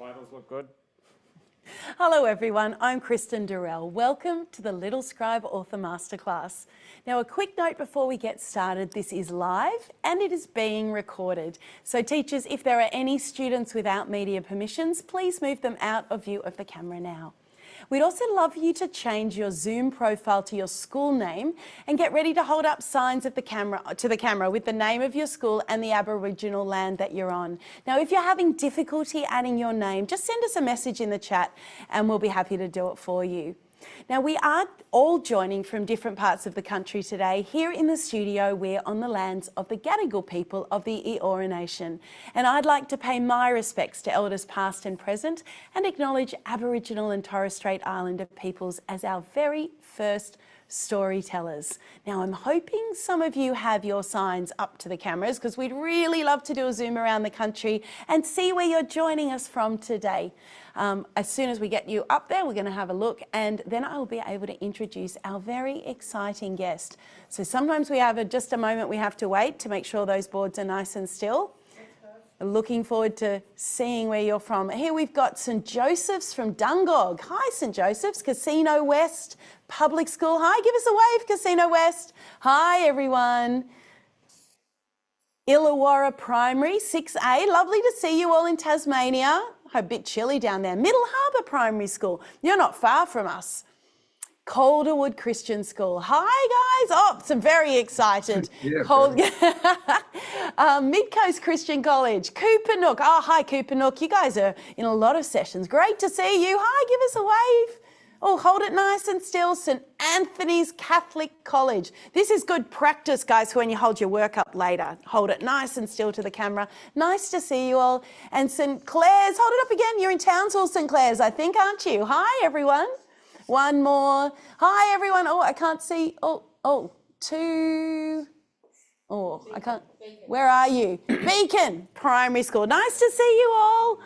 Vitals look good. Hello everyone, I'm Kristen Durrell. Welcome to the Littlescribe Author Masterclass. Now a quick note before we get started, this is live and it is being recorded. So teachers, if there are any students without media permissions, please move them out of view of the camera now. We'd also love you to change your Zoom profile to your school name and get ready to hold up signs at the camera with the name of your school and the Aboriginal land that you're on. Now, if you're having difficulty adding your name, just send us a message in the chat and we'll be happy to do it for you. Now, we are all joining from different parts of the country today. Here in the studio, we're on the lands of the Gadigal people of the Eora Nation. And I'd like to pay my respects to elders past and present and acknowledge Aboriginal and Torres Strait Islander peoples as our very first storytellers. Now, I'm hoping some of you have your signs up to the cameras because we'd really love to do a zoom around the country and see where you're joining us from today. As soon as we get you up there, we're going to have a look and then I'll be able to introduce our very exciting guest. So sometimes we have just a moment we have to wait to make sure those boards are nice and still. Looking forward to seeing where you're from. Here we've got St Joseph's from Dungog. Hi, St Joseph's, Casino West Public School. Hi, give us a wave, Casino West. Hi, everyone. Illawarra Primary, 6A. Lovely to see you all in Tasmania. A bit chilly down there. Middle Harbour Primary School. You're not far from us. Calderwood Christian School. Hi guys. Oh, I'm very excited. Mid Coast Christian College. Coopanook. Oh, hi Coopanook. You guys are in a lot of sessions. Great to see you. Hi, give us a wave. Oh, hold it nice and still. St Anthony's Catholic College. This is good practice, guys, for when you hold your work up later. Hold it nice and still to the camera. Nice to see you all. And St Clair's, hold it up again. You're in Townsville, St Clair's, I think, aren't you? Hi, everyone. One more. Hi, everyone. Oh, I can't see. Two. Oh, I can't. Where are you? Beacon Primary School. Nice to see you all.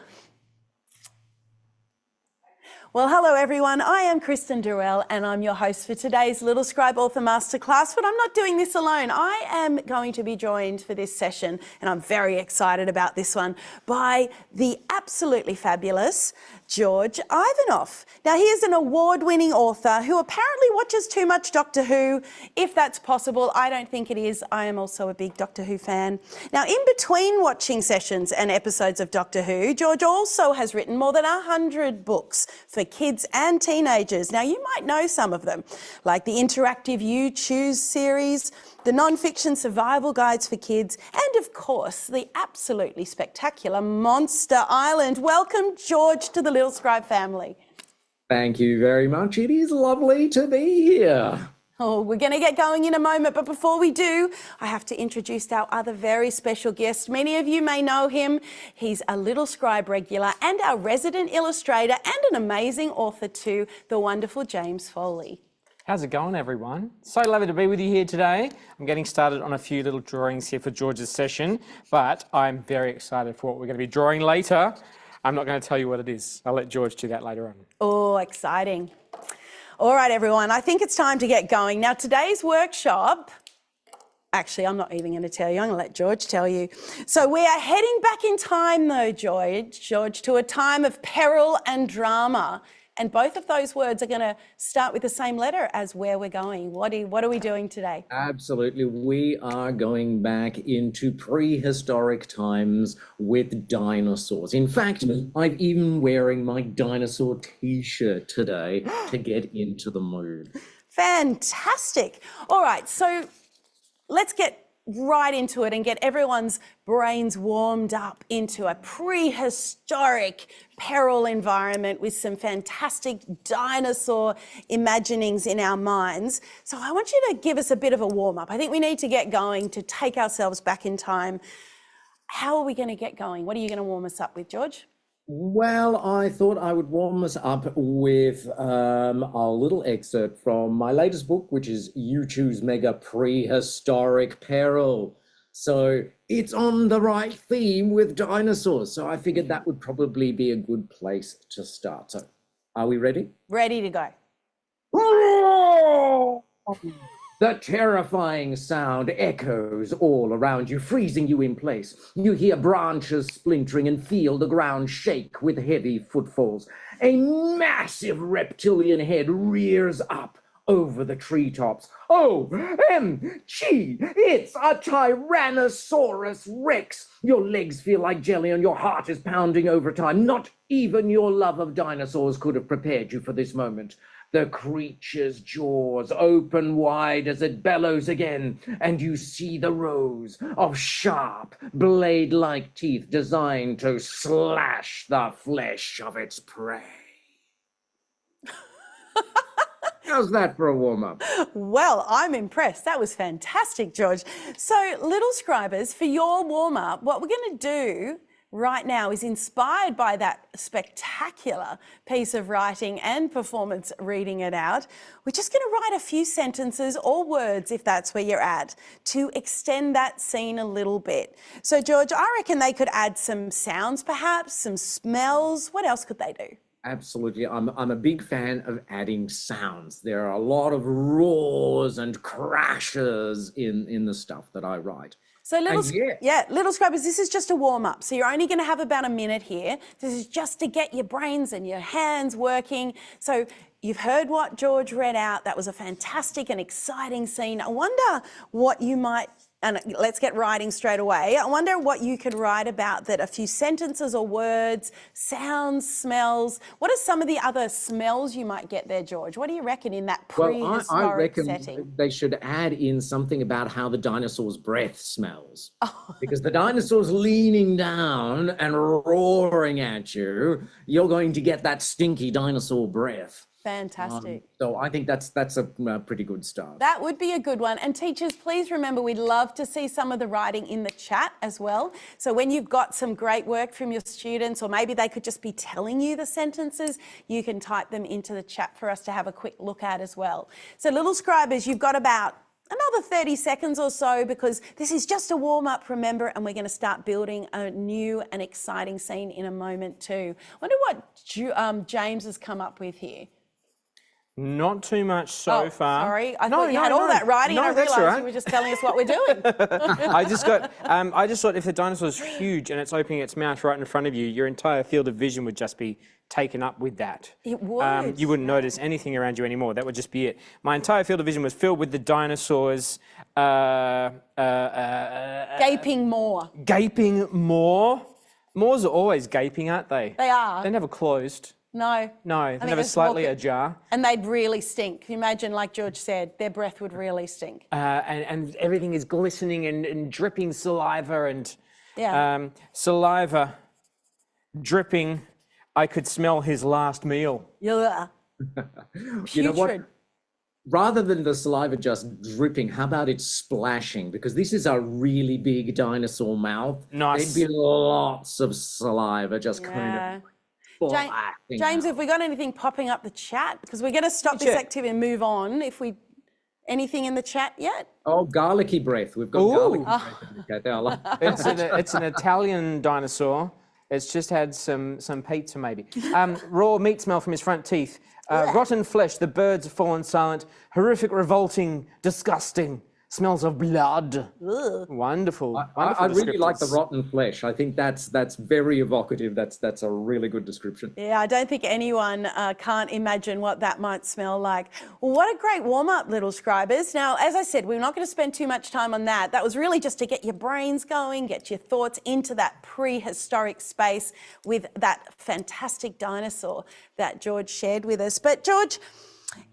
Well, hello everyone, I am Kristen Durrell and I'm your host for today's Littlescribe Author Masterclass, but I'm not doing this alone. I am going to be joined for this session, and I'm very excited about this one, by the absolutely fabulous George Ivanoff. Now, he is an award-winning author who apparently watches too much Doctor Who. If that's possible, I don't think it is. I am also a big Doctor Who fan. Now, in between watching sessions and episodes of Doctor Who, George also has written more than 100 books for kids and teenagers. Now, you might know some of them, like the interactive You Choose series, the non-fiction survival guides for kids, and of course, the absolutely spectacular Monster Island. Welcome, George, to the Littlescribe family. Thank you very much. It is lovely to be here. Oh, we're going to get going in a moment, but before we do, I have to introduce our other very special guest. Many of you may know him. He's a Littlescribe regular and our resident illustrator and an amazing author too, the wonderful James Foley. How's it going, everyone? So lovely to be with you here today. I'm getting started on a few little drawings here for George's session, but I'm very excited for what we're going to be drawing later. I'm not going to tell you what it is. I'll let George do that later on. Oh, exciting. All right, everyone, I think it's time to get going. Now, today's workshop, actually, I'm not even going to tell you. I'm going to let George tell you. So we are heading back in time, though, George, to a time of peril and drama. And both of those words are going to start with the same letter as where we're going. What are we doing today? Absolutely. We are going back into prehistoric times with dinosaurs. In fact, I'm even wearing my dinosaur t-shirt today to get into the mood. Fantastic. All right, so let's get right into it and get everyone's brains warmed up into a prehistoric peril environment with some fantastic dinosaur imaginings in our minds. So I want you to give us a bit of a warm-up. I think we need to get going to take ourselves back in time. How are we going to get going? What are you going to warm us up with, George? Well, I thought I would warm us up with a little excerpt from my latest book, which is You Choose Mega Prehistoric Peril. So it's on the right theme with dinosaurs. So I figured that would probably be a good place to start. So are we ready? Ready to go. The terrifying sound echoes all around you, freezing you in place. You hear branches splintering and feel the ground shake with heavy footfalls. A massive reptilian head rears up over the treetops. OMG! It's a Tyrannosaurus Rex! Your legs feel like jelly and your heart is pounding over time. Not even your love of dinosaurs could have prepared you for this moment. The creature's jaws open wide as it bellows again, and you see the rows of sharp, blade-like teeth designed to slash the flesh of its prey. How's that for a warm-up? Well, I'm impressed. That was fantastic, George. So, Little Scribers, for your warm-up, what we're going to do right now is inspired by that spectacular piece of writing and performance reading it out. We're just going to write a few sentences or words, if that's where you're at, to extend that scene a little bit. So, George, I reckon they could add some sounds, perhaps, some smells. What else could they do? Absolutely. I'm a big fan of adding sounds. There are a lot of roars and crashes in the stuff that I write. So Little Scribers, this is just a warm-up. So you're only going to have about a minute here. This is just to get your brains and your hands working. So you've heard what George read out. That was a fantastic and exciting scene. I wonder what you might, and let's get writing straight away. I wonder what you could write about that, a few sentences or words, sounds, smells. What are some of the other smells you might get there, George? What do you reckon in that prehistoric I reckon setting? they should add in something about how the dinosaur's breath smells. Because the dinosaur's leaning down and roaring at you, you're going to get that stinky dinosaur breath. Fantastic. So I think that's a pretty good start. That would be a good one. And teachers, please remember, we'd love to see some of the writing in the chat as well. So when you've got some great work from your students, or maybe they could just be telling you the sentences, you can type them into the chat for us to have a quick look at as well. So Little Scribers, you've got about another 30 seconds or so, because this is just a warm-up, remember, and we're going to start building a new and exciting scene in a moment too. I wonder what James has come up with here. Not too much so far. Sorry, I thought you had all that writing, and I realised you were just telling us what we're doing. I just thought if the dinosaur's huge and it's opening its mouth right in front of you, your entire field of vision would just be taken up with that. It would. You wouldn't notice anything around you anymore. That would just be it. My entire field of vision was filled with the dinosaurs Gaping more. gaping more. Moors are always gaping, aren't they? They are. They're never closed. No. No, they're never slightly ajar. And they'd really stink. Can you imagine, like George said, their breath would really stink. And everything is glistening and dripping saliva and saliva dripping. I could smell his last meal. Yeah. You know what? Rather than the saliva just dripping, how about it splashing? Because this is a really big dinosaur mouth. Nice. There'd be lots of saliva just kind of James, have we got anything popping up the chat? Because we're going to stop this activity and move on. Anything in the chat yet? Oh, garlicky breath. We've got garlicky breath in the chat. It's an Italian dinosaur. It's just had some pizza maybe. Raw meat smell from his front teeth. Rotten flesh. The birds have fallen silent. Horrific, revolting, disgusting. Smells of blood. Ugh. Wonderful. I really like the rotten flesh. I think that's very evocative. That's a really good description. Yeah, I don't think anyone can't imagine what that might smell like. Well, what a great warm-up, Little Scribers. Now, as I said, we're not going to spend too much time on that. That was really just to get your brains going, get your thoughts into that prehistoric space with that fantastic dinosaur that George shared with us. But George,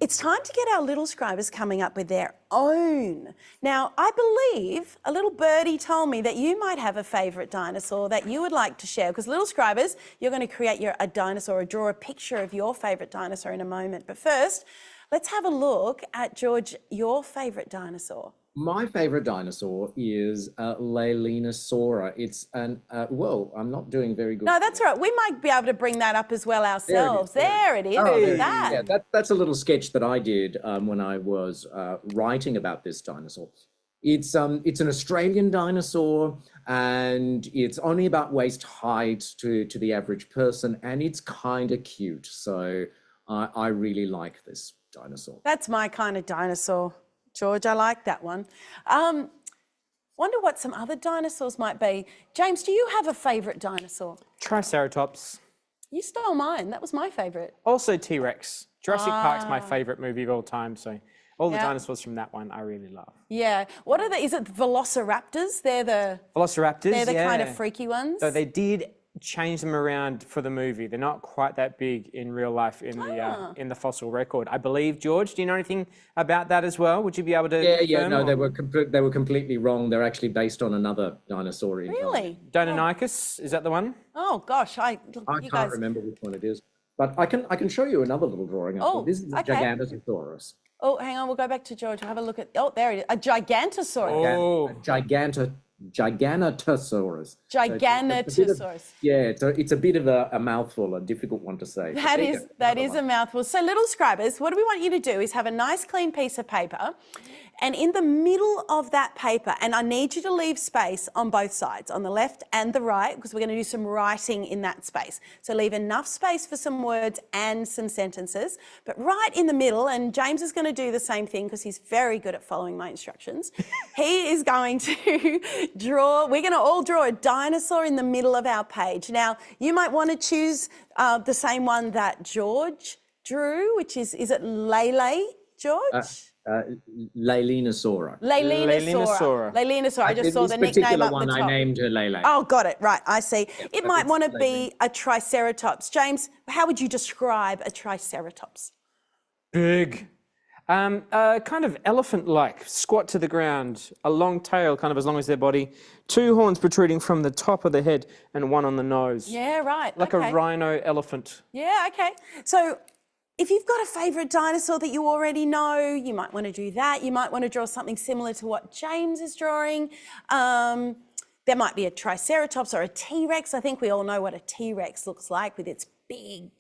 it's time to get our Little Scribers coming up with their own. Now, I believe a little birdie told me that you might have a favourite dinosaur that you would like to share, because Little Scribers, you're going to create a dinosaur or draw a picture of your favourite dinosaur in a moment. But first, let's have a look at, George, your favourite dinosaur. My favorite dinosaur is Lalinosaura. It's I'm not doing very good. No, that's all right. We might be able to bring that up as well ourselves. There it is. Oh, Look at that. Yeah, that's a little sketch that I did when I was writing about this dinosaur. It's an Australian dinosaur, and it's only about waist height to the average person, and it's kind of cute. So I really like this dinosaur. That's my kind of dinosaur. George, I like that one. Wonder what some other dinosaurs might be. James, do you have a favourite dinosaur? Triceratops. You stole mine. That was my favourite. Also T-Rex. Jurassic Park's my favourite movie of all time, so all the Yeah. dinosaurs from that one I really love. Yeah. What are is it velociraptors? They're the Velociraptors, kind of freaky ones. So they did change them around for the movie. They're not quite that big in real life in the fossil record. I believe, George, do you know anything about that as well? Would you be able to Yeah, no, confirm, or- they were completely wrong. They're actually based on another dinosaur. Really? Deinonychus, is that the one? Oh gosh, I you can't guys. remember which one it is, but I can show you another little drawing. Oh, This is a okay. Gigantosaurus. Oh, hang on. We'll go back to George. We'll have a look at. Oh, there it is. A gigantosaurus. Oh, Giganotosaurus. Giganotosaurus. It's a bit of a mouthful, a difficult one to say. That is a mouthful. So, little scribers, what we want you to do is have a nice clean piece of paper, and in the middle of that paper, and I need you to leave space on both sides, on the left and the right, because we're going to do some writing in that space. So leave enough space for some words and some sentences, but right in the middle, and James is going to do the same thing because he's very good at following my instructions. He is going to we're going to all draw a dinosaur in the middle of our page. Now, you might want to choose the same one that George drew, which is it Lele, George? Lalenosaura. Lalenosaura. I just saw the nickname up one the top. I named her Lele. Oh, got it. Right, I see. It might want to be a triceratops. James, how would you describe a triceratops? big. Kind of elephant-like, squat to the ground, a long tail, kind of as long as their body, two horns protruding from the top of the head and one on the nose. Yeah, right. Like okay. a rhino elephant. Yeah, okay. So if you've got a favourite dinosaur that you already know, you might want to do that. You might want to draw something similar to what James is drawing. There might be a Triceratops or a T-Rex. I think we all know what a T-Rex looks like with its big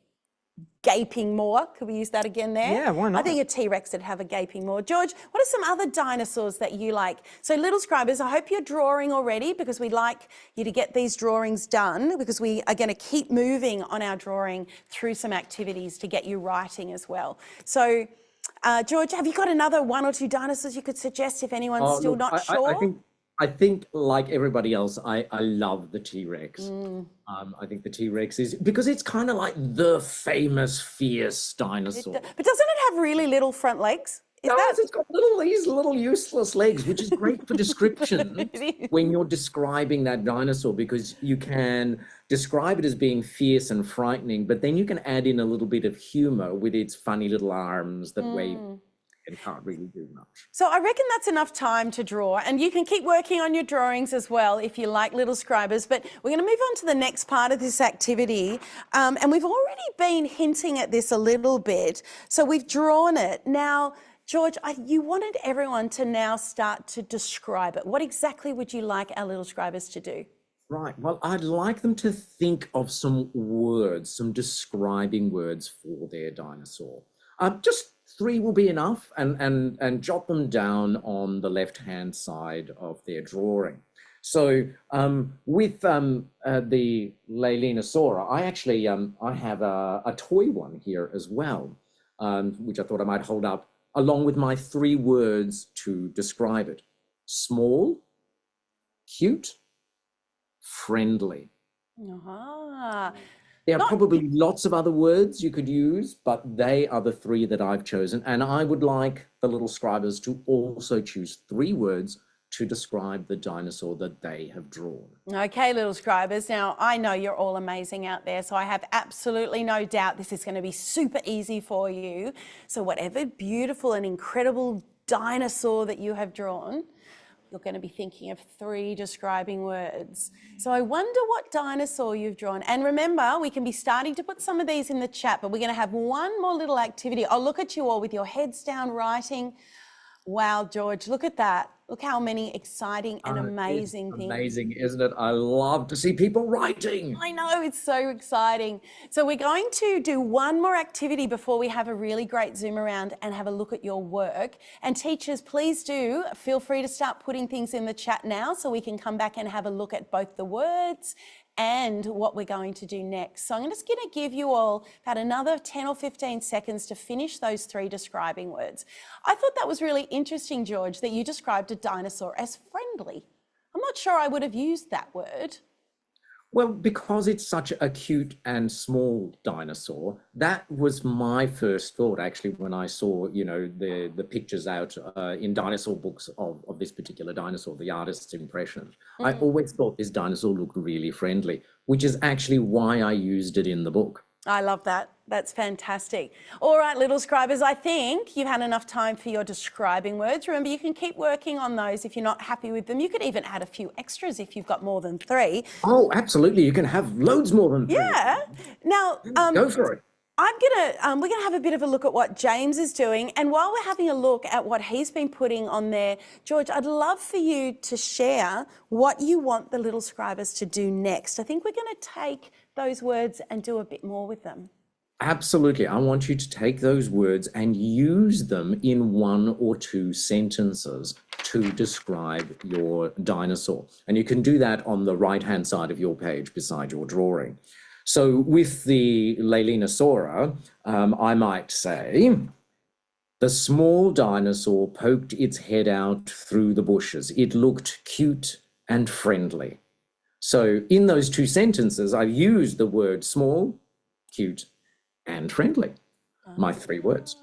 gaping maw. Could we use that again there? Yeah, why not? I think a T-Rex would have a gaping maw. George, what are some other dinosaurs that you like? So Littlescribers, I hope you're drawing already because we'd like you to get these drawings done because we are going to keep moving on our drawing through some activities to get you writing as well. So George, have you got another one or two dinosaurs you could suggest if anyone's still not sure? I think, like everybody else, I love the T-Rex. I think the T-Rex is, because it's kind of like the famous fierce dinosaur. But doesn't it have really little front legs? It's got these little useless legs, which is great for description when you're describing that dinosaur, because you can describe it as being fierce and frightening, but then you can add in a little bit of humor with its funny little arms that wave and can't really do much. So I reckon that's enough time to draw, and you can keep working on your drawings as well if you like, Littlescribers, but we're going to move on to the next part of this activity, and we've already been hinting at this a little bit, so we've drawn it. Now, George, you wanted everyone to now start to describe it. What exactly would you like our Littlescribers to do? Right, well, I'd like them to think of some words, some describing words for their dinosaur. Just 3 will be enough, and jot them down on the left-hand side of their drawing. So with the Lalenosaura, I actually I have a toy one here as well, which I thought I might hold up along with my 3 words to describe it. Small, cute, friendly. There are probably lots of other words you could use, but they are the 3 that I've chosen. And I would like the Littlescribers to also choose 3 words to describe the dinosaur that they have drawn. Okay, Littlescribers. Now, I know you're all amazing out there, so I have absolutely no doubt this is going to be super easy for you. So whatever beautiful and incredible dinosaur that you have drawn, you're going to be thinking of 3 describing words. So I wonder what dinosaur you've drawn. And remember, we can be starting to put some of these in the chat, but we're going to have one more little activity. I'll look at you all with your heads down writing. Wow, George, look at that. Look how many exciting and amazing things. Amazing, isn't it? I love to see people writing. I know, it's so exciting. So we're going to do one more activity before we have a really great zoom around and have a look at your work. And teachers, please do feel free to start putting things in the chat now so we can come back and have a look at both the words and what we're going to do next. So I'm just going to give you all about another 10 or 15 seconds to finish those 3 describing words. I thought that was really interesting, George, that you described a dinosaur as friendly. I'm not sure I would have used that word. Well, because it's such a cute and small dinosaur, that was my first thought actually when I saw, the pictures out in dinosaur books of this particular dinosaur, the artist's impression. I always thought this dinosaur looked really friendly, which is actually why I used it in the book. I love that. That's fantastic. All right, little scribers, I think you've had enough time for your describing words. Remember, you can keep working on those if you're not happy with them. You could even add a few extras if you've got more than 3. Oh, absolutely. You can have loads more than 3. Yeah. Now, Go for it. we're gonna have a bit of a look at what James is doing, and while we're having a look at what he's been putting on there, George, I'd love for you to share what you want the little scribers to do next. I think we're going to take those words and do a bit more with them. Absolutely. I want you to take those words and use them in 1 or 2 sentences to describe your dinosaur. And you can do that on the right-hand side of your page beside your drawing. So with the Leilinosaura, I might say, the small dinosaur poked its head out through the bushes. It looked cute and friendly. So in those 2 sentences, I've used the word small, cute, and friendly, my 3 words.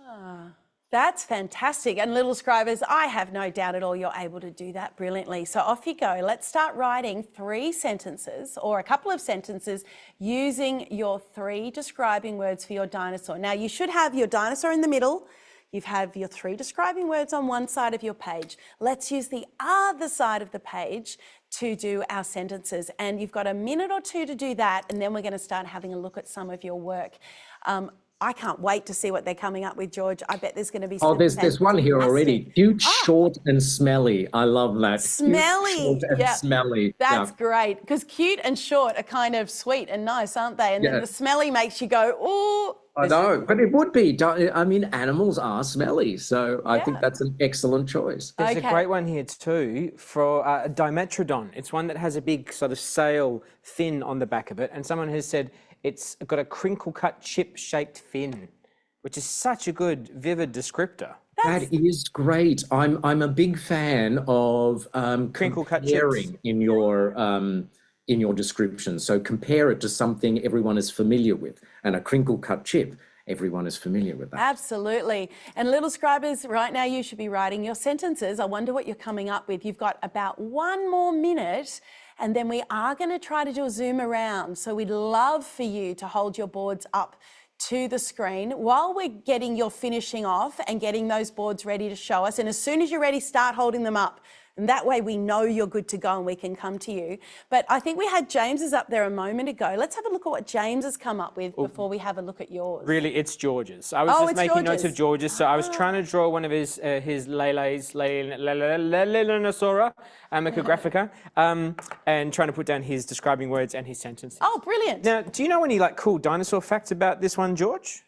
That's fantastic. And little scribers, I have no doubt at all you're able to do that brilliantly. So off you go. Let's start writing 3 sentences or a couple of sentences using your 3 describing words for your dinosaur. Now, you should have your dinosaur in the middle. You have your 3 describing words on one side of your page. Let's use the other side of the page to do our sentences. And you've got a minute or 2 to do that, and then we're going to start having a look at some of your work. I can't wait to see what they're coming up with, George. I bet there's going to be some. Oh, there's one here already. Cute, short, and smelly. I love that. Smelly. Cute, short, and smelly. That's great, because cute and short are kind of sweet and nice, aren't they? And then the smelly makes you go, oh. I know, but it would be. I mean, animals are smelly, so I think that's an excellent choice. There's a great one here too for a Dimetrodon. It's one that has a big sort of sail fin on the back of it, and someone has said it's got a crinkle-cut chip-shaped fin, which is such a good, vivid descriptor. That is great. I'm a big fan of crinkle-cut comparing in your description. So compare it to something everyone is familiar with, and a crinkle-cut chip, everyone is familiar with that. Absolutely. And little scribers, right now you should be writing your sentences. I wonder what you're coming up with. You've got about 1 more minute, and then we are going to try to do a zoom around. So we'd love for you to hold your boards up to the screen while we're getting your finishing off and getting those boards ready to show us. And as soon as you're ready, start holding them up. And that way we know you're good to go and we can come to you. But I think we had James's up there a moment ago. Let's have a look at what James has come up with before we have a look at yours. Really, it's George's. I was just making notes of George's. So I was trying to draw one of his Leilinosaura, Micrographica, and trying to put down his describing words and his sentences. Oh, brilliant. Now, do you know any cool dinosaur facts about this one, George?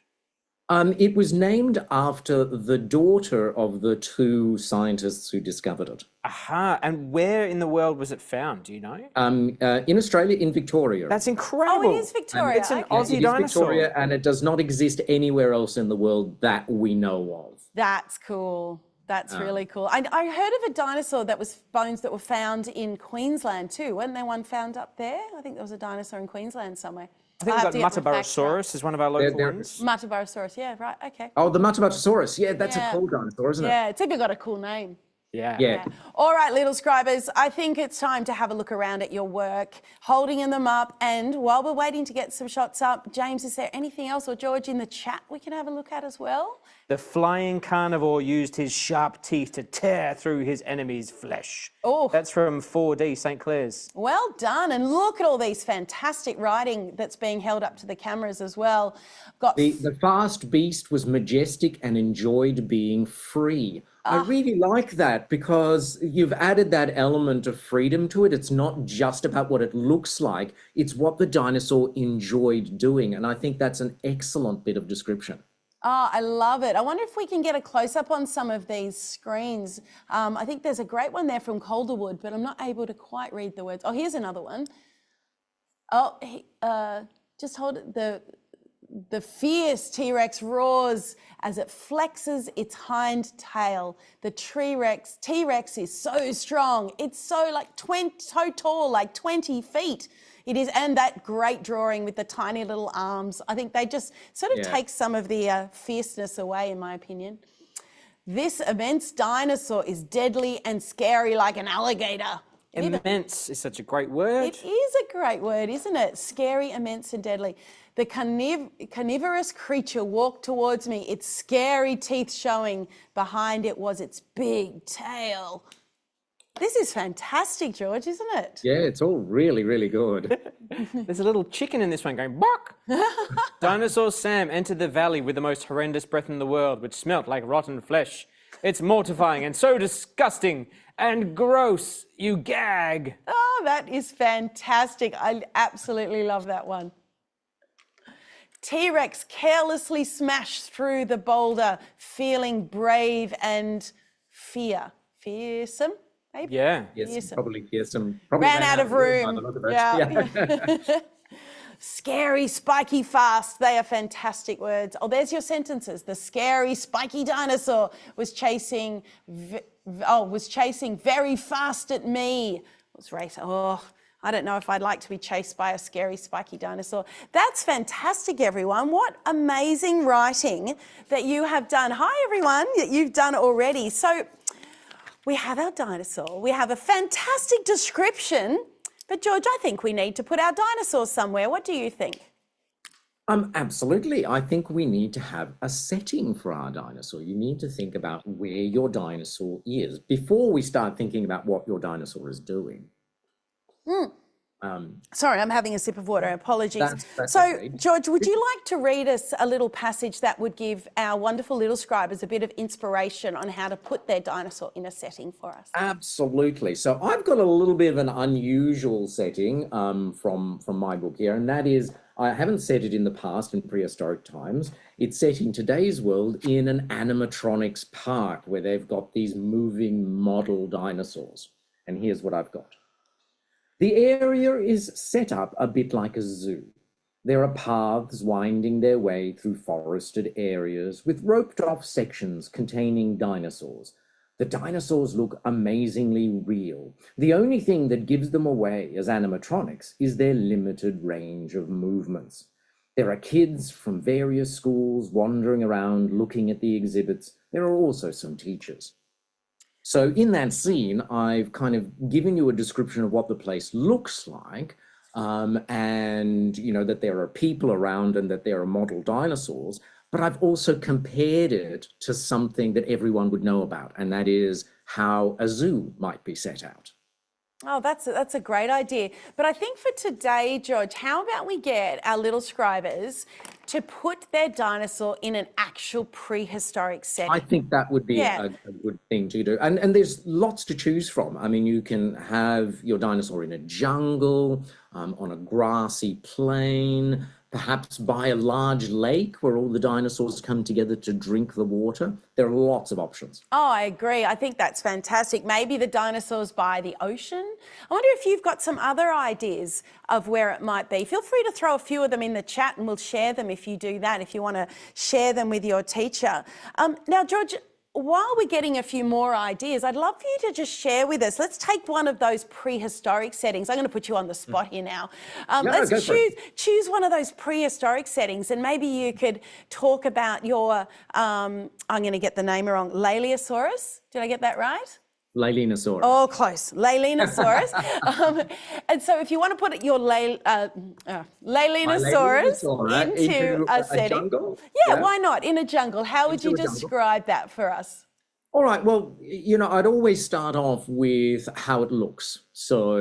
It was named after the daughter of the 2 scientists who discovered it. Aha, and where in the world was it found, do you know? In Australia, in Victoria. That's incredible. Oh, it is Victoria. It's an Aussie it dinosaur. Is Victoria, and it does not exist anywhere else in the world that we know of. That's cool. That's really cool. I heard of a dinosaur that was bones that were found in Queensland too. Wasn't there one found up there? I think there was a dinosaur in Queensland somewhere. I think we've got Matabarosaurus is one of our local ones. Matabarosaurus, yeah, right, okay. Oh, the Matabarosaurus. Yeah, that's a cool dinosaur, isn't it? Yeah, it's even got a cool name. Yeah. All right, little scribers, I think it's time to have a look around at your work, holding them up. And while we're waiting to get some shots up, James, is there anything else, or George, in the chat we can have a look at as well? The flying carnivore used his sharp teeth to tear through his enemy's flesh. Oh. That's from 4D St. Clair's. Well done. And look at all these fantastic writing that's being held up to the cameras as well. The fast beast was majestic and enjoyed being free. I really like that because you've added that element of freedom to it. It's not just about what it looks like, it's what the dinosaur enjoyed doing. And I think that's an excellent bit of description. Oh, I love it. I wonder if we can get a close-up on some of these screens. I think there's a great one there from Calderwood, but I'm not able to quite read the words. Oh, here's another one. Oh, just hold it. The fierce T-Rex roars as it flexes its hind tail. The T-Rex is so strong. It's so so tall, like 20 feet. It is, and that great drawing with the tiny little arms. I think they just sort of take some of the fierceness away, in my opinion. This immense dinosaur is deadly and scary like an alligator. Immense is such a great word. It is a great word, isn't it? Scary, immense, and deadly. The carnivorous creature walked towards me, its scary teeth showing. Behind it was its big tail. This is fantastic, George, isn't it? Yeah, it's all really, really good. There's a little chicken in this one going, bark! Dinosaur Sam entered the valley with the most horrendous breath in the world, which smelt like rotten flesh. It's mortifying and so disgusting and gross, you gag. Oh, that is fantastic. I absolutely love that one. T-Rex carelessly smashed through the boulder, feeling brave and fearsome, maybe? Yeah. Yes, Fearsome. probably fearsome. Probably Ran out of room. by the look of it. Yeah. Scary, spiky, fast. They are fantastic words. Oh, there's your sentences. The scary, spiky dinosaur was chasing very fast at me. It was racing. Oh, I don't know if I'd like to be chased by a scary, spiky dinosaur. That's fantastic, everyone. What amazing writing that you have done. Hi, everyone, that you've done already. So we have our dinosaur. We have a fantastic description. But George, I think we need to put our dinosaurs somewhere. What do you think? Absolutely. I think we need to have a setting for our dinosaur. You need to think about where your dinosaur is before we start thinking about what your dinosaur is doing. Sorry, I'm having a sip of water. Apologies. That's so, okay. George, would you like to read us a little passage that would give our wonderful little scribers a bit of inspiration on how to put their dinosaur in a setting for us? Absolutely. So I've got a little bit of an unusual setting from my book here, and that is, I haven't set it in the past in prehistoric times. It's set in today's world in an animatronics park where they've got these moving model dinosaurs. And here's what I've got. The area is set up a bit like a zoo. There are paths winding their way through forested areas with roped off sections containing dinosaurs. The dinosaurs look amazingly real. The only thing that gives them away as animatronics is their limited range of movements. There are kids from various schools wandering around looking at the exhibits. There are also some teachers. So in that scene, I've kind of given you a description of what the place looks like, and that there are people around and that there are model dinosaurs, but I've also compared it to something that everyone would know about, and that is how a zoo might be set out. Oh, that's a great idea. But I think for today, George, how about we get our little scribers to put their dinosaur in an actual prehistoric setting? I think that would be a good thing to do. And there's lots to choose from. I mean, you can have your dinosaur in a jungle, on a grassy plain, perhaps by a large lake where all the dinosaurs come together to drink the water. There are lots of options. Oh, I agree. I think that's fantastic. Maybe the dinosaurs by the ocean. I wonder if you've got some other ideas of where it might be. Feel free to throw a few of them in the chat and we'll share them if you do that, if you want to share them with your teacher. Now, George, while we're getting a few more ideas, I'd love for you to just share with us. Let's take one of those prehistoric settings. I'm going to put you on the spot here now. Let's choose one of those prehistoric settings, and maybe you could talk about your, I'm going to get the name wrong, Laliosaurus. Did I get that right? Lalinosaurus. Oh, close. Lalinosaurus. And so if you want to put your Lalinosaurus into a setting. Jungle? Yeah, why not? In a jungle. How would you describe that for us? All right. Well, I'd always start off with how it looks. So,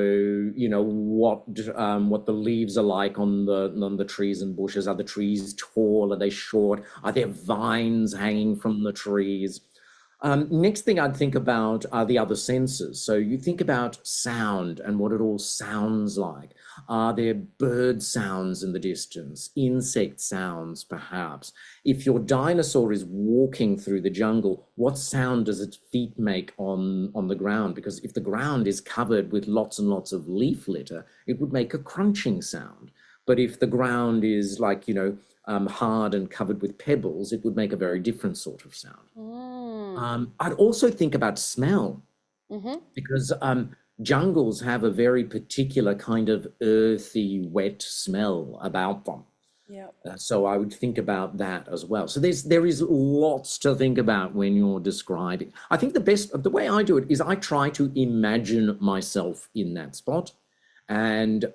what the leaves are like on the trees and bushes. Are the trees tall? Are they short? Are there vines hanging from the trees? Next thing I'd think about are the other senses. So you think about sound and what it all sounds like. Are there bird sounds in the distance? Insect sounds, perhaps? If your dinosaur is walking through the jungle, what sound does its feet make on the ground? Because if the ground is covered with lots and lots of leaf litter, it would make a crunching sound. But if the ground is like, hard and covered with pebbles, it would make a very different sort of sound. I'd also think about smell, because jungles have a very particular kind of earthy, wet smell about them. Yep. So I would think about that as well. So there is lots to think about when you're describing. I think the way I do it is I try to imagine myself in that spot and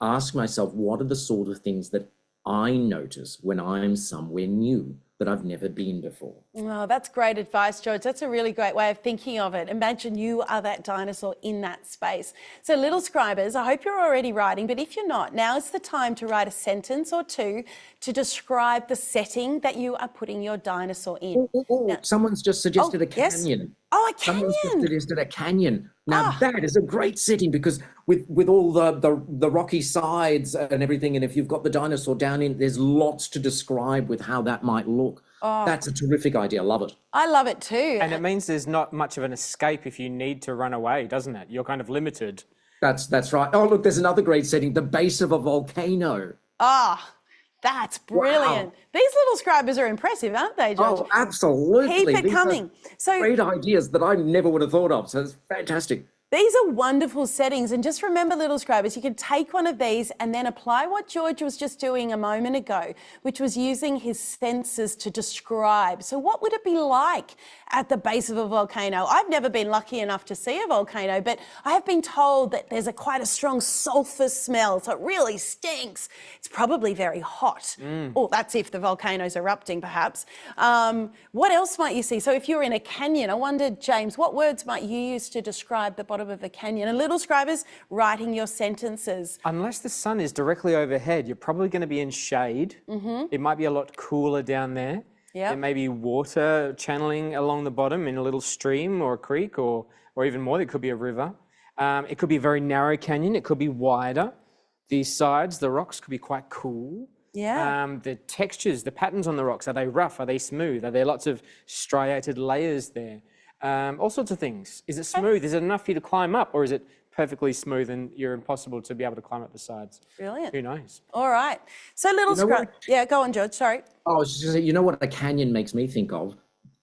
ask myself, what are the sort of things that I notice when I'm somewhere new that I've never been before? Oh, that's great advice, George. That's a really great way of thinking of it. Imagine you are that dinosaur in that space. So little scribers, I hope you're already writing, but if you're not, now is the time to write a sentence or two to describe the setting that you are putting your dinosaur in. Now, Someone's just suggested a yes? canyon. Oh, a Someone's just canyon. suggested a canyon. Now that is a great setting, because with all the rocky sides and everything, and if you've got the dinosaur down in, there's lots to describe with how that might look. That's a terrific idea. Love it. I love it too. And it means there's not much of an escape if you need to run away, doesn't it? You're kind of limited. That's right. Oh, look, there's another great setting, the base of a volcano. That's brilliant. Wow. These little scribers are impressive, aren't they, George? Oh, absolutely. Keep it These are coming. So great ideas that I never would have thought of. So it's fantastic. these are wonderful settings. And just remember, little scribers, you can take one of these and then apply what George was just doing a moment ago, which was using his senses to describe. So what would it be like at the base of a volcano? I've never been lucky enough to see a volcano, but I have been told that there's quite a strong sulfur smell. So it really stinks. It's probably very hot. Oh, that's if the volcano's erupting, perhaps. What else might you see? So if you're in a canyon, I wondered, James, what words might you use to describe the bottom of a canyon? And little scribers, writing your sentences. Unless the sun is directly overhead, you're probably going to be in shade. It might be a lot cooler down there. Yep. There may be water channeling along the bottom in a little stream or a creek, or even more. There could be a river. It could be a very narrow canyon. It could be wider. The sides, the rocks could be quite cool. Yeah. The textures, the patterns on the rocks, are they rough? Are they smooth? Are there lots of striated layers there? All sorts of things. Is it smooth? Is it enough for you to climb up, or is it perfectly smooth and you're impossible to be able to climb up the sides? Brilliant. Who knows? All right. So little scribe. Yeah, go on, George. Sorry. Oh, I was just gonna say, you know what a canyon makes me think of?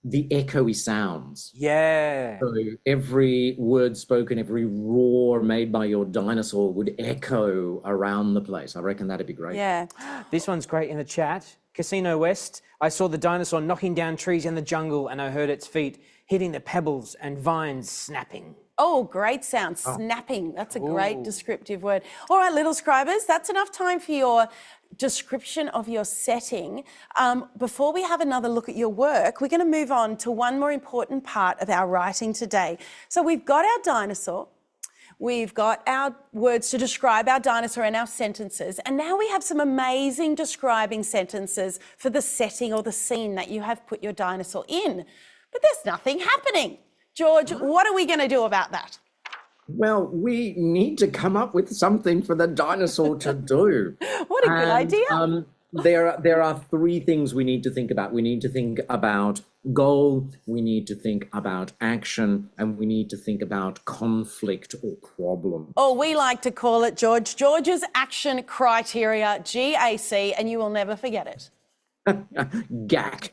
The echoey sounds. Yeah. So every word spoken, every roar made by your dinosaur would echo around the place. I reckon that'd be great. Yeah. This one's great in the chat. Casino West. I saw the dinosaur knocking down trees in the jungle and I heard its feet hitting the pebbles and vines snapping. Oh, great sound. Snapping. That's a great descriptive word. All right, little scribers, that's enough time for your description of your setting. Before we have another look at your work, we're going to move on to one more important part of our writing today. So we've got our dinosaur. We've got our words to describe our dinosaur and our sentences. And now we have some amazing describing sentences for the setting or the scene that you have put your dinosaur in. But there's nothing happening. George, what are we going to do about that? Well, we need to come up with something for the dinosaur to do. What a good idea. There are three things we need to think about. We need to think about goal, we need to think about action, and we need to think about conflict or problem. Or we like to call it, George, George's action criteria, GAC, and you will never forget it. GAC.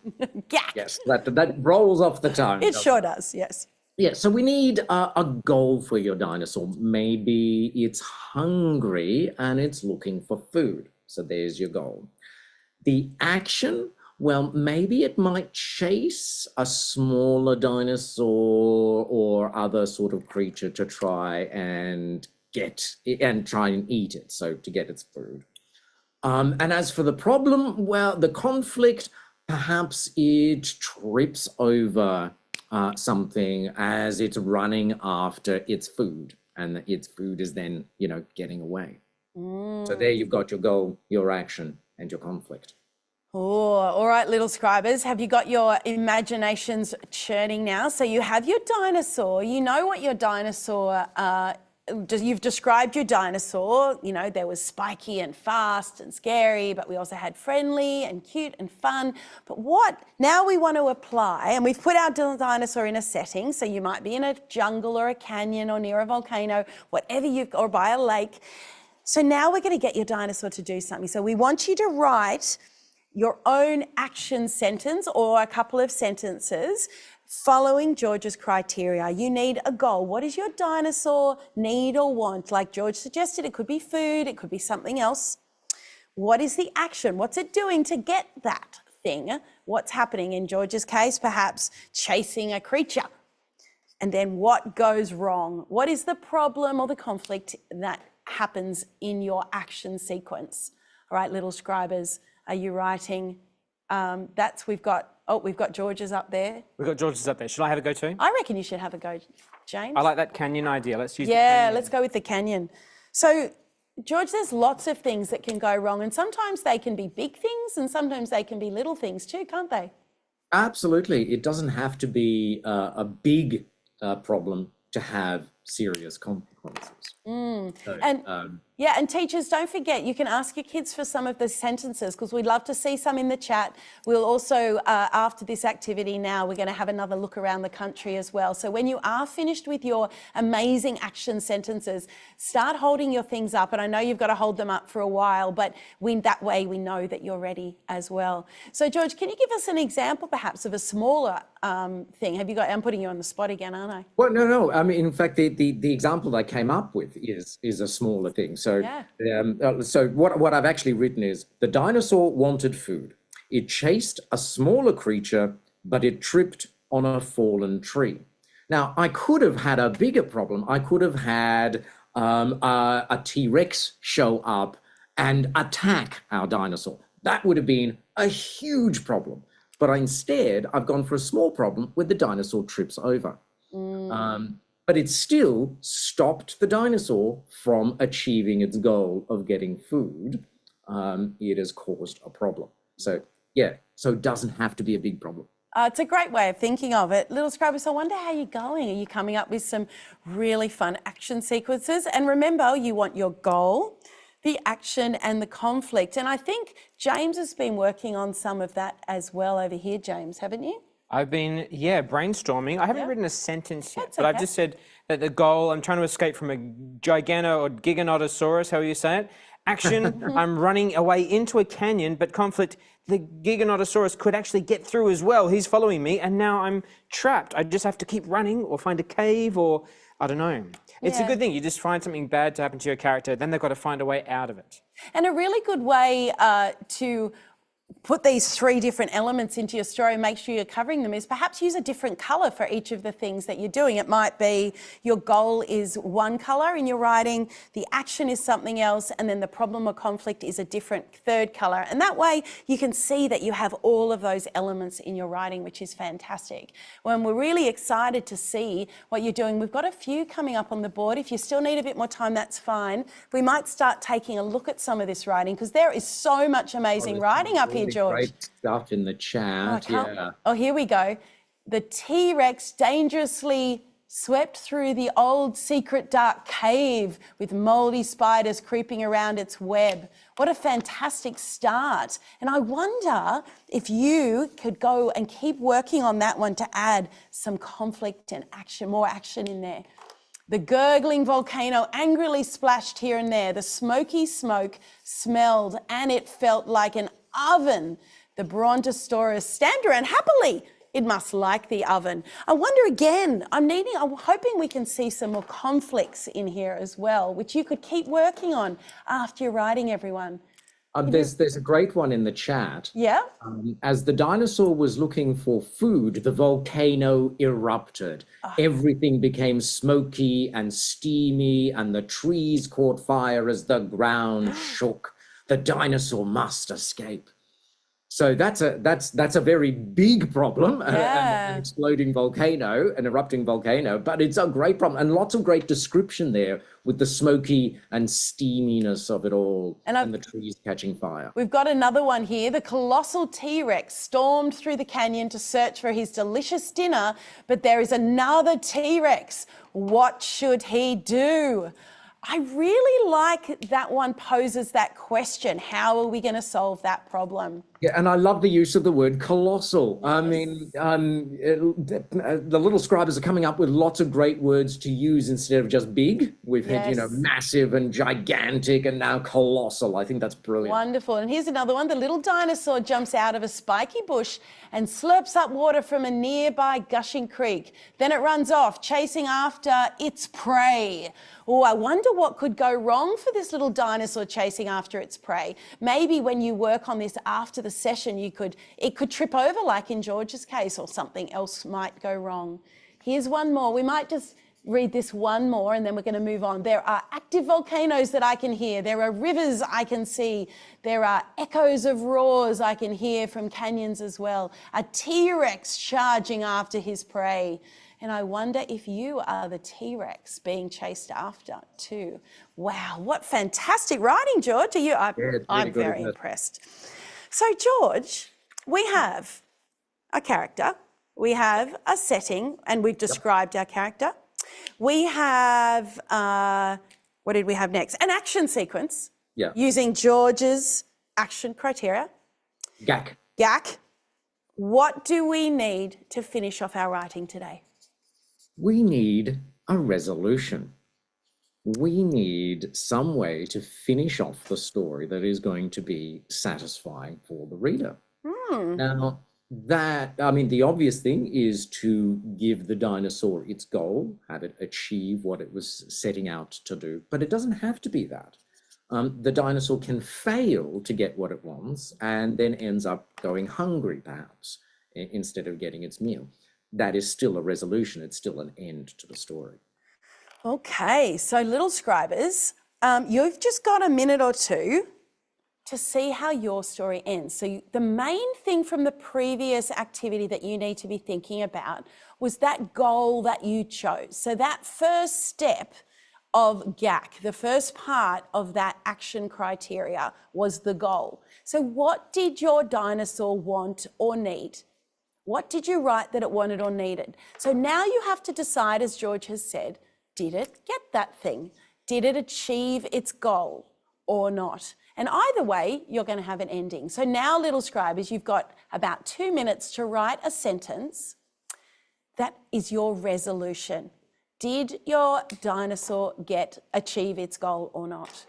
GAC. Yes, that rolls off the tongue. It sure does, yes. Yeah, so we need a goal for your dinosaur. Maybe it's hungry and it's looking for food. So there's your goal. The action, well, maybe it might chase a smaller dinosaur or other sort of creature to try and try and eat it, so to get its food. And as for the problem, well, the conflict, perhaps it trips over something as it's running after its food, and its food is then, getting away. So there you've got your goal, your action, and your conflict. Oh, all right, little scribers, have you got your imaginations churning now? So you have your dinosaur, you know what your dinosaur, you've described your dinosaur, you know, there was spiky and fast and scary, but we also had friendly and cute and fun. But what, now we want to apply, and we've put our dinosaur in a setting, so you might be in a jungle or a canyon or near a volcano, whatever you've, or by a lake. So now we're going to get your dinosaur to do something. So we want you to write your own action sentence or a couple of sentences following George's criteria. You need a goal. What does your dinosaur need or want? Like George suggested, it could be food, it could be something else. What is the action? What's it doing to get that thing? What's happening? In George's case, perhaps chasing a creature. And then what goes wrong? What is the problem or the conflict that happens in your action sequence? All right, little scribers, are you writing? We've got George's up there. We've got George's up there. Should I have a go too? I reckon you should have a go, James. I like that canyon idea. Let's use the Yeah, canyon. let's go with the canyon. So, George, there's lots of things that can go wrong, and sometimes they can be big things and sometimes they can be little things too, can't they? Absolutely. It doesn't have to be a big problem to have serious consequences. So, And teachers, don't forget, you can ask your kids for some of the sentences because we'd love to see some in the chat. We'll also, after this activity now, we're going to have another look around the country as well. So when you are finished with your amazing action sentences, start holding your things up. And I know you've got to hold them up for a while, but that way we know that you're ready as well. So George, can you give us an example perhaps of a smaller thing? I'm putting you on the spot again, aren't I? well, no. I mean, in fact, the example I came up with is a smaller thing. So, so what I've actually written is the dinosaur wanted food. It chased a smaller creature, but it tripped on a fallen tree. Now, I could have had a bigger problem. I could have had a T-Rex show up and attack our dinosaur. That would have been a huge problem. But instead, I've gone for a small problem where the dinosaur trips over. But it still stopped the dinosaur from achieving its goal of getting food. It has caused a problem. So, yeah, so it doesn't have to be a big problem. It's a great way of thinking of it. Little Scribers, I wonder how you're going. Are you coming up with some really fun action sequences? And remember, you want your goal, the action and the conflict. And I think James has been working on some of that as well over here, James, haven't you? I've been, brainstorming. I haven't written a sentence yet, That's but I've okay. just said that the goal, I'm trying to escape from a gigano or giganotosaurus, how you say it. Action, I'm running away into a canyon, but conflict, the giganotosaurus could actually get through as well. He's following me, and now I'm trapped. I just have to keep running or find a cave or, I don't know. It's a good thing. You just find something bad to happen to your character, then they've got to find a way out of it. And a really good way to put these three different elements into your story and make sure you're covering them is perhaps use a different colour for each of the things that you're doing. It might be your goal is one colour in your writing, the action is something else, and then the problem or conflict is a different third colour. And that way you can see that you have all of those elements in your writing, which is fantastic. When we're really excited to see what you're doing, we've got a few coming up on the board. If you still need a bit more time, that's fine. We might start taking a look at some of this writing because there is so much amazing writing up here, George. Great stuff in the chat. Oh, here we go. The T-Rex dangerously swept through the old secret dark cave with mouldy spiders creeping around its web. What a fantastic start. And I wonder if you could go and keep working on that one to add some conflict and action, more action in there. The gurgling volcano angrily splashed here and there. The smoky smoke smelled and it felt like an oven. The Brontosaurus stand around happily. It must like the oven. I wonder again, I'm hoping we can see some more conflicts in here as well, which you could keep working on after you're writing, everyone. There's a great one in the chat. Yeah? As the dinosaur was looking for food, the volcano erupted. Everything became smoky and steamy, and the trees caught fire as the ground shook. The dinosaur must escape. So that's a very big problem, Yeah. an exploding volcano, an erupting volcano, but it's a great problem and lots of great description there with the smoky and steaminess of it all and the trees catching fire. We've got another one here. The colossal T-Rex stormed through the canyon to search for his delicious dinner, but there is another T-Rex. What should he do? I really like that one poses that question. How are we going to solve that problem? Yeah, and I love the use of the word colossal. Yes. I mean, the little scribers are coming up with lots of great words to use instead of just big. We've had, massive and gigantic and now colossal. I think that's brilliant. Wonderful. And here's another one. The little dinosaur jumps out of a spiky bush and slurps up water from a nearby gushing creek. Then it runs off, chasing after its prey. Oh, I wonder what could go wrong for this little dinosaur chasing after its prey. Maybe when you work on this after the session, it could trip over like in George's case, or something else might go wrong. Here's one more. We might just read this one more and then we're going to move on. There are active volcanoes that I can hear. There are rivers I can see. There are echoes of roars I can hear from canyons as well. A T-Rex charging after his prey. And I wonder if you are the T-Rex being chased after too. Wow, what fantastic writing, George. I'm very impressed. So George, we have a character, we have a setting, and we've described our character. We have, what did we have next? An action sequence using George's action criteria. GAC. What do we need to finish off our writing today? We need a resolution. We need some way to finish off the story that is going to be satisfying for the reader. Now, the obvious thing is to give the dinosaur its goal, have it achieve what it was setting out to do, but it doesn't have to be that. The dinosaur can fail to get what it wants and then ends up going hungry, perhaps, instead of getting its meal. That is still a resolution. It's still an end to the story. Okay, so little scribers, you've just got a minute or two to see how your story ends. So the main thing from the previous activity that you need to be thinking about was that goal that you chose. So that first step of GAC, the first part of that action criteria was the goal. So what did your dinosaur want or need? What did you write that it wanted or needed? So now you have to decide, as George has said, did it get that thing? Did it achieve its goal or not? And either way, you're going to have an ending. So now, little scribers, you've got about 2 minutes to write a sentence that is your resolution. Did your dinosaur achieve its goal or not?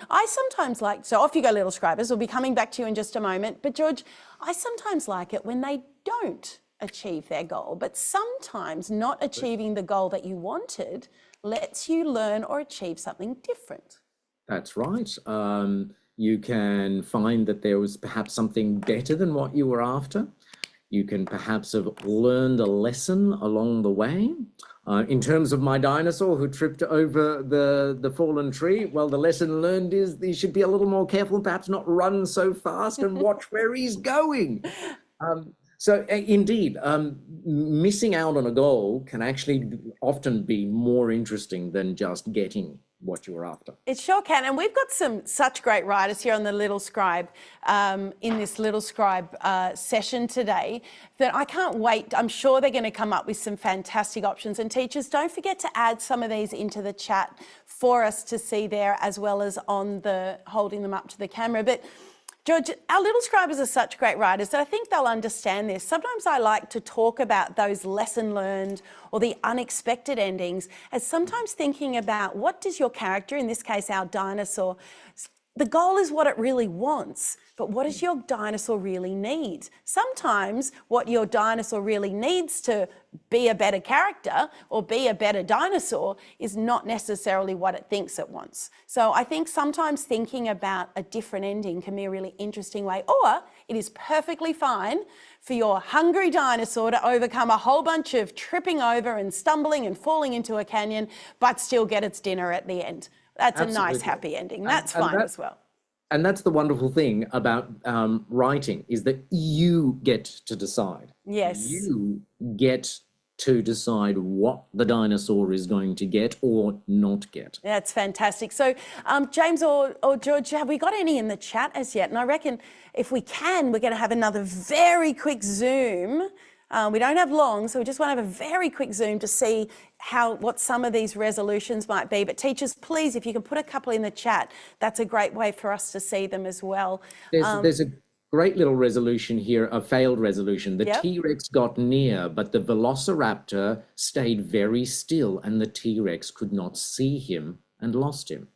I sometimes like, so off you go, little scribers, we'll be coming back to you in just a moment. But George, I sometimes like it when they don't achieve their goal, but sometimes not achieving the goal that you wanted lets you learn or achieve something different. That's right. You can find that there was perhaps something better than what you were after. You can perhaps have learned a lesson along the way. In terms of my dinosaur who tripped over the fallen tree, well, the lesson learned is he should be a little more careful, perhaps not run so fast and watch where he's going. So indeed, missing out on a goal can actually often be more interesting than just getting what you were after. It sure can. And we've got such great writers here on the Little Scribe, in this Little Scribe session today, that I can't wait. I'm sure they're going to come up with some fantastic options. And teachers, don't forget to add some of these into the chat for us to see there, as well as on holding them up to the camera. But George, our little scribers are such great writers that I think they'll understand this. Sometimes I like to talk about those lesson learned or the unexpected endings as sometimes thinking about what does your character, in this case our dinosaur, the goal is what it really wants, but what does your dinosaur really need? Sometimes what your dinosaur really needs to be a better character or be a better dinosaur is not necessarily what it thinks it wants. So I think sometimes thinking about a different ending can be a really interesting way, or it is perfectly fine for your hungry dinosaur to overcome a whole bunch of tripping over and stumbling and falling into a canyon, but still get its dinner at the end. That's Absolutely. A nice, happy ending. That's fine as well. And that's the wonderful thing about writing, is that you get to decide. Yes. You get to decide what the dinosaur is going to get or not get. That's fantastic. So, James or George, have we got any in the chat as yet? And I reckon if we can, we're going to have another very quick Zoom. We don't have long, so we just want to have a very quick Zoom to see what some of these resolutions might be. But teachers, please, if you can put a couple in the chat, that's a great way for us to see them as well. There's a great little resolution here, a failed resolution. The T-Rex got near, but the Velociraptor stayed very still and the T-Rex could not see him and lost him.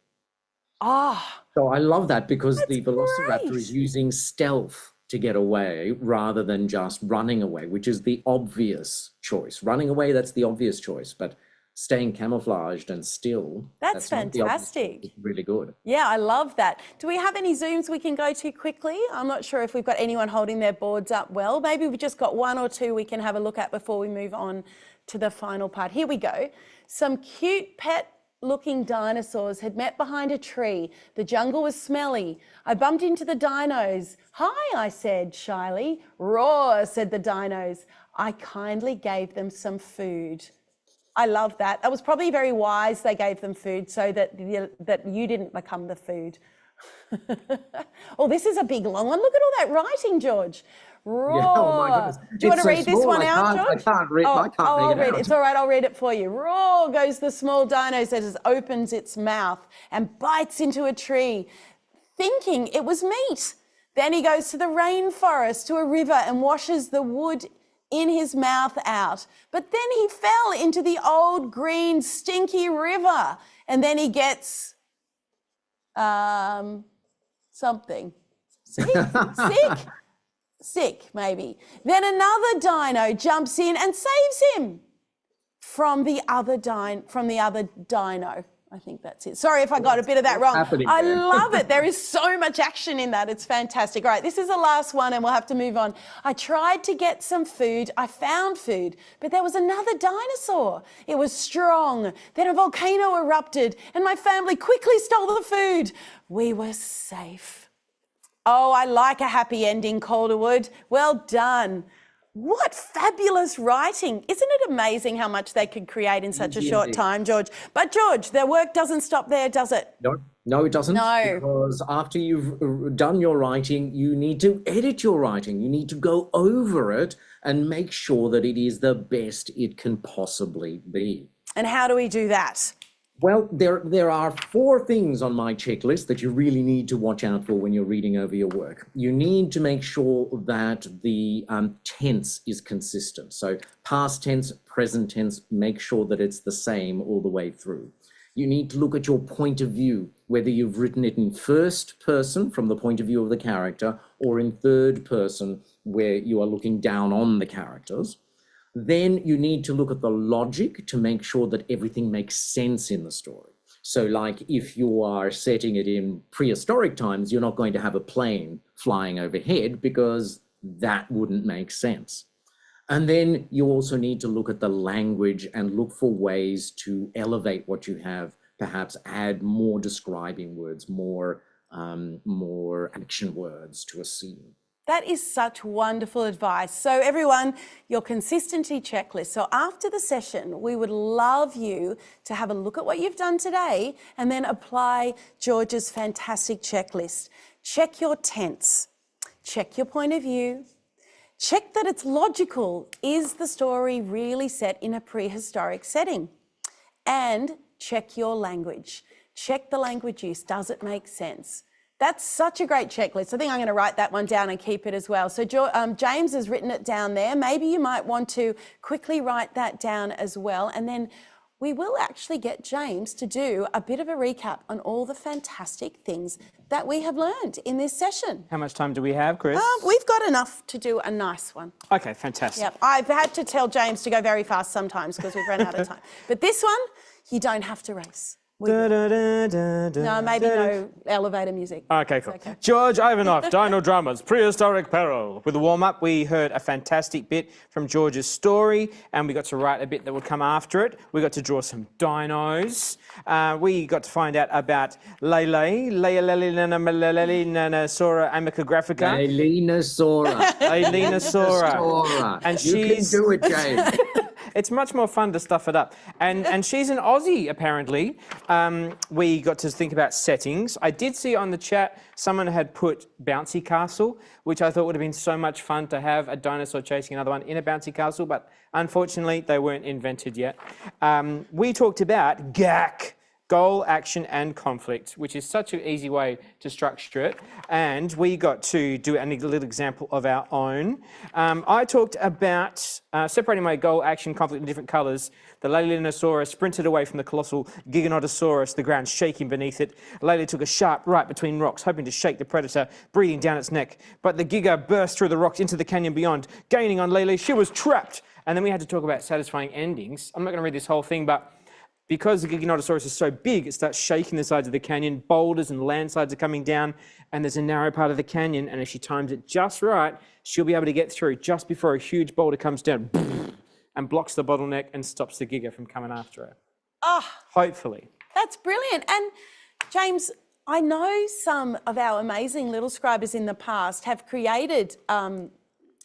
So I love that because the Velociraptor is using stealth to get away rather than just running away, which is the obvious choice. Running away, that's the obvious choice, but staying camouflaged and still, that's fantastic. It's really good. Yeah, I love that. Do we have any Zooms we can go to quickly? I'm not sure if we've got anyone holding their boards up well. Maybe we've just got one or two we can have a look at before we move on to the final part. Here we go. Some cute pet-looking dinosaurs had met behind a tree. The jungle was smelly. I bumped into the dinos. Hi, I said shyly. Roar, said the dinos. I kindly gave them some food. I love that. That was probably very wise they gave them food so that you didn't become the food. Oh, this is a big long one. Look at all that writing, George. Roar. Yeah, oh my goodness. Do you want to read this one out, George? I can't read, I can't I'll read it. It's all right, I'll read it for you. Roar goes the small dino as it opens its mouth and bites into a tree, thinking it was meat. Then he goes to the rainforest, to a river, and washes the wood in his mouth out. But then he fell into the old green stinky river, and then he gets something. Sick maybe. Then another dino jumps in and saves him from the other dino. I think that's it. Sorry if I got a bit of that wrong. I love it. There is so much action in that. It's fantastic. All right, this is the last one and we'll have to move on. I tried to get some food. I found food, but there was another dinosaur. It was strong. Then a volcano erupted and my family quickly stole the food. We were safe. Oh, I like a happy ending, Calderwood. Well done. What fabulous writing. Isn't it amazing how much they could create in such a short time, George? But George, their work doesn't stop there, does it? No, it doesn't. No. Because after you've done your writing, you need to edit your writing. You need to go over it and make sure that it is the best it can possibly be. And how do we do that? Well, there are 4 things on my checklist that you really need to watch out for when you're reading over your work. You need to make sure that the tense is consistent. So past tense, present tense, make sure that it's the same all the way through. You need to look at your point of view, whether you've written it in first person from the point of view of the character or in third person where you are looking down on the characters. Then you need to look at the logic to make sure that everything makes sense in the story. So like if you are setting it in prehistoric times, you're not going to have a plane flying overhead because that wouldn't make sense. And then you also need to look at the language and look for ways to elevate what you have, perhaps add more describing words, more action words to a scene. That is such wonderful advice. So everyone, your consistency checklist. So after the session, we would love you to have a look at what you've done today and then apply George's fantastic checklist. Check your tense, check your point of view, check that it's logical. Is the story really set in a prehistoric setting? And check your language. Check the language use. Does it make sense? That's such a great checklist. I think I'm going to write that one down and keep it as well. So James has written it down there. Maybe you might want to quickly write that down as well. And then we will actually get James to do a bit of a recap on all the fantastic things that we have learned in this session. How much time do we have, Chris? We've got enough to do a nice one. Okay, fantastic. Yep. I've had to tell James to go very fast sometimes because we've run out of time. But this one, you don't have to race. No, maybe no elevator music. Okay, cool. Okay. George Ivanoff, Dino Dramas, Prehistoric Peril. With the warm-up, we heard a fantastic bit from George's story, and we got to write a bit that would come after it. We got to draw some dinos. We got to find out about Leilinasaura amicographica. Leilinasaura. And You can do it, James. It's much more fun to stuff it up. And she's an Aussie, apparently. We got to think about settings. I did see on the chat someone had put bouncy castle, which I thought would have been so much fun to have a dinosaur chasing another one in a bouncy castle, but unfortunately they weren't invented yet. We talked about GAC. Goal, action, and conflict, which is such an easy way to structure it. And we got to do a little example of our own. I talked about separating my goal, action, conflict in different colours. The Leilinosaurus sprinted away from the colossal Giganotosaurus, the ground shaking beneath it. Leila took a sharp right between rocks, hoping to shake the predator, breathing down its neck. But the Giga burst through the rocks into the canyon beyond, gaining on Leila. She was trapped. And then we had to talk about satisfying endings. I'm not going to read this whole thing, but because the Giganotosaurus is so big, it starts shaking the sides of the canyon, boulders and landslides are coming down, and there's a narrow part of the canyon, and if she times it just right, she'll be able to get through just before a huge boulder comes down and blocks the bottleneck and stops the Giga from coming after her. Oh, Hopefully. that's brilliant. And James, I know some of our amazing little scribers in the past have created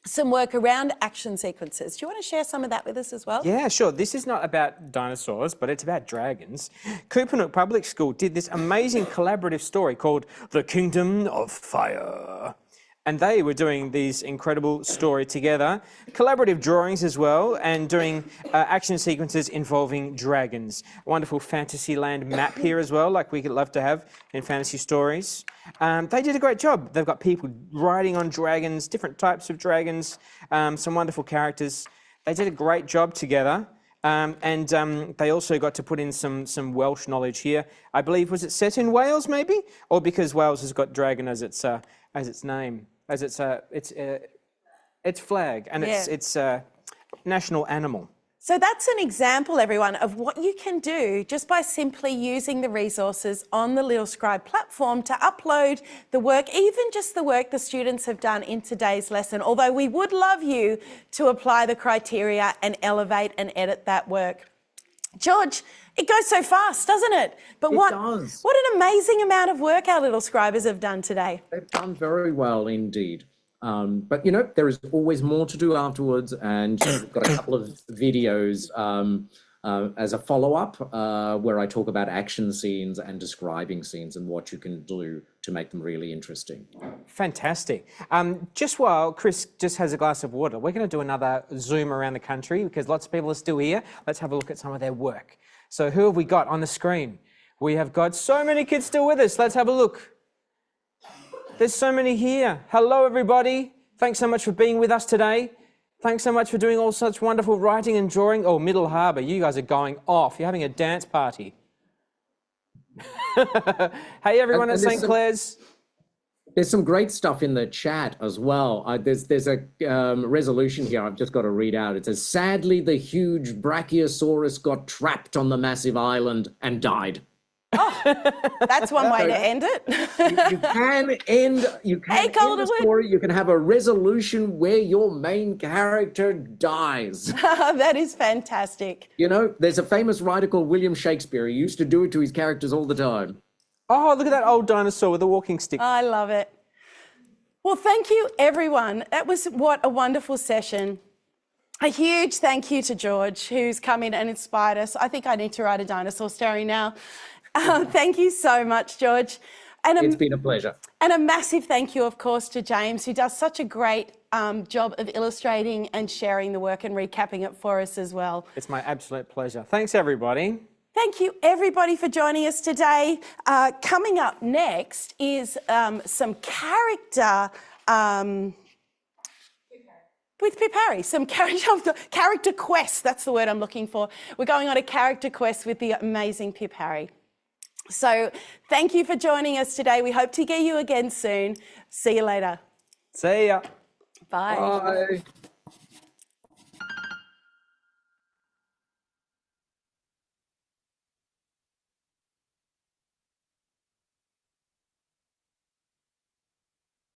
some work around action sequences. Do you want to share some of that with us as well? Yeah, sure. This is not about dinosaurs, but it's about dragons. Coopernook Public School did this amazing collaborative story called The Kingdom of Fire. And they were doing these incredible story together, collaborative drawings as well, and doing action sequences involving dragons. A wonderful Fantasyland map here as well, like we could love to have in fantasy stories. They did a great job. They've got people riding on dragons, different types of dragons, some wonderful characters. They did a great job together. They also got to put in some Welsh knowledge here. I believe, was it set in Wales maybe? Or because Wales has got dragon as its name, as its flag, and its national animal. So that's an example, everyone, of what you can do just by simply using the resources on the Littlescribe platform to upload the work, even just the work the students have done in today's lesson. Although we would love you to apply the criteria and elevate and edit that work. George, it goes so fast, doesn't it? But what an amazing amount of work our little scribers have done today. They've done very well indeed. But, you know, there is always more to do afterwards, and we've got a couple of videos as a follow-up where I talk about action scenes and describing scenes and what you can do to make them really interesting. Fantastic. Just while Chris just has a glass of water, we're going to do another Zoom around the country because lots of people are still here. Let's have a look at some of their work. So who have we got on the screen? We have got so many kids still with us. Let's have a look. There's so many here. Hello, everybody. Thanks so much for being with us today. Thanks so much for doing all such wonderful writing and drawing. Oh, Middle Harbour, you guys are going off. You're having a dance party. Hey, everyone at St. Clair's. There's some great stuff in the chat as well. There's a resolution here I've just got to read out. It says, sadly, the huge Brachiosaurus got trapped on the massive island and died. Oh, that's one way to end it. You can end the story. You can have a resolution where your main character dies. That is fantastic. You know, there's a famous writer called William Shakespeare. He used to do it to his characters all the time. Oh, look at that old dinosaur with a walking stick. I love it. Well, thank you, everyone. That was what a wonderful session. A huge thank you to George, who's come in and inspired us. I think I need to write a dinosaur story now. Thank you so much, George. And it's been a pleasure. And a massive thank you, of course, to James, who does such a great job of illustrating and sharing the work and recapping it for us as well. It's my absolute pleasure. Thanks, everybody. Thank you, everybody, for joining us today. Coming up next is some character... with Pip Harry, some character quest, that's the word I'm looking for. We're going on a character quest with the amazing Pip Harry. So thank you for joining us today. We hope to get you again soon. See you later. See ya. Bye. Bye.